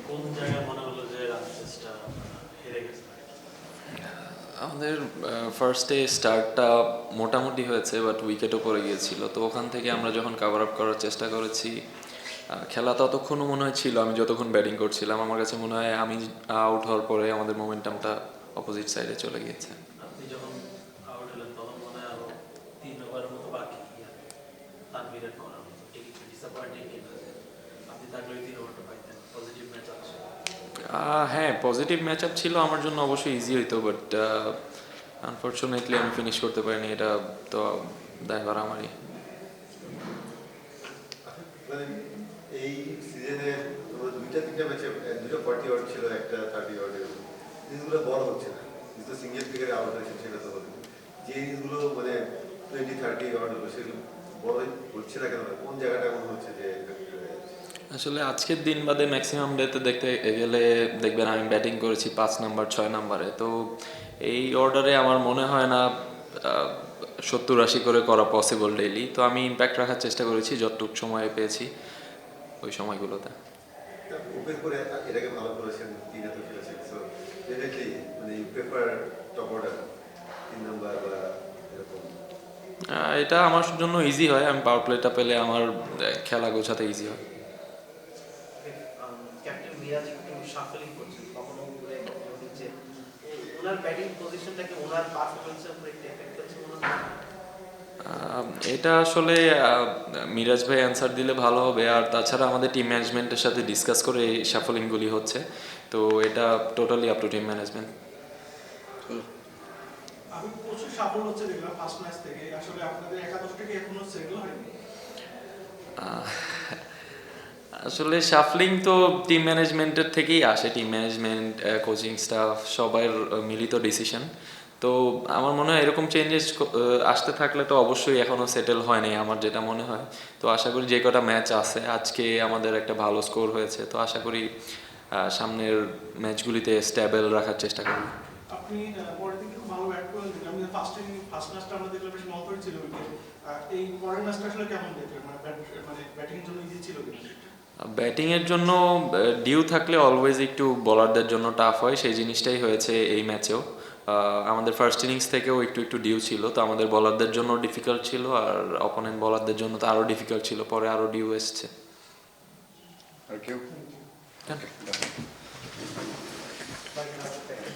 কোন জায়গায় মনে হলো যে রাজেশটা হেরে গেছে? আমাদের ফার্স্টে স্টার্টটা মোটামুটি হয়েছে, বাট উইকেটও পড়ে গিয়েছিল। তো ওখান থেকে আমরা যখন কাভার আপ করার চেষ্টা করেছি, খেলা ততক্ষণও মনে হয় ছিল, আমি যতক্ষণ ব্যাটিং করছিলাম আমার কাছে মনে হয় আমি আউট হওয়ার পরে আমাদের মোমেন্টামটা অপোজিট সাইডে চলে গিয়েছে। আপনি যখন আউট হলেন তখন মনে হয় আরো 3 ওভারের মতো বাকি তানভীরের করার মতো, ঠিক একটু ডিসঅ্যাপয়েন্টিং কিনা যে আপনি থাকলে ওই 3 ওভারটা পাইতেন, পজিটিভ ম্যাচ আছে? হ্যাঁ, পজিটিভ ম্যাচ আপ ছিল আমার জন্য, অবশ্যই ইজি হইতো, বাট আনফর্চুনেটলি আমি ফিনিশ করতে পারিনি। এটা তো দায়ভার আমারই। মানে এই সিজনে তোমার দুইটা তিনটা ম্যাচে দুটো 40 ওভার ছিল, একটা 30 ওভার। জিনিসগুলো বড় হচ্ছে না, কিন্তু সিঙ্গেল ফিগারে আউট হয়েছে সেটা তো হলো। যে জিনিসগুলো মানে 20-30 ওভার হলো সেগুলো বড় হচ্ছে না কেন? কোন জায়গাটা এমন হচ্ছে যে আসলে আজকের দিন বাদে ম্যাক্সিমাম ডেতে দেখতে গেলে দেখবেন আমি ব্যাটিং করেছি 5 নাম্বার 6 নাম্বারে। তো এই অর্ডারে আমার মনে হয় না 70-80 করে করা পসিবল ডেইলি। তো আমি ইম্প্যাক্ট রাখার চেষ্টা করেছি যতটুকু সময় পেয়েছি ওই সময়গুলোতে। ওপেন করে এটাকে ভালো করেছেন, তিনে তো খেলেছেন, সো ডেফিনেটলি মানে you prefer top order 3 number বা এরকম? এটা আমার জন্য ইজি হয়, আমি পাওয়ার প্লেটা পেলে আমার খেলা গোছাতে ইজি হয়। ক্যাপ্টেন মিরাজ একটু শাফলিং করছেন, কখনো উপরে কখনো নিচে। ওনার ব্যাটিং পজিশনটাকে ওনার পারফরমেন্সের উপরে একটু এফেক্ট করছে মনে হয়? এটা আসলে মিরাজ ভাই অ্যান্সার দিলে ভালো হবে। আর তাছাড়া আমাদের টিম ম্যানেজমেন্টের সাথে ডিসকাস করে এই সাফলিংগুলি হচ্ছে। তো এটা totally up to team management. আমি প্রচুর সাফল্য হচ্ছে দেখলাম ফার্স্ট ম্যাচ থেকে। আসলে আপনাদের একাদশটা কি এখনো সেটেল হয়নি? আসলে শাফলিং তো টিম ম্যানেজমেন্টের থেকেই আসে, টিম ম্যানেজমেন্ট, কোচিং স্টাফ সবার মিলিত ডিসিশন। তো আমার মনে হয় এরকম চেঞ্জেস আসতে থাকলে তো অবশ্যই এখনও সেটেল হয়নি আমার যেটা মনে হয়। তো আশা করি যে কটা ম্যাচ আছে, আজকে আমাদের একটা ভালো স্কোর হয়েছে, তো আশা করি সামনের ম্যাচগুলিতে স্ট্যাবেল রাখার চেষ্টা করব। আপনি পরের দিকে খুব ভালো ব্যাট করেন দেখলাম। আমি ফার্স্ট ম্যাচটা আমরা দেখলাম বেশ মন্তরই ছিল উইকেট। এই পরের ম্যাচটা আসলে কেমন দেখলেন? মানে ব্যাটিং জন্য ইজি ছিল কিনা? ব্যাটিংয়ের জন্য ডিউ থাকলে অলওয়েজ একটু বোলারদের জন্য টাফ হয়, সেই জিনিসটাই হয়েছে এই ম্যাচেও। আমাদের ফার্স্ট ইনিংস থেকেও একটু একটু ডিউ ছিল, তো আমাদের বলারদের জন্য ডিফিকাল্ট ছিল, আর অপোনেন্ট বলারদের জন্য তো আরও ডিফিকাল্ট ছিল, পরে আরও ডিউ এসছে। আর কেউ? হ্যাঁ।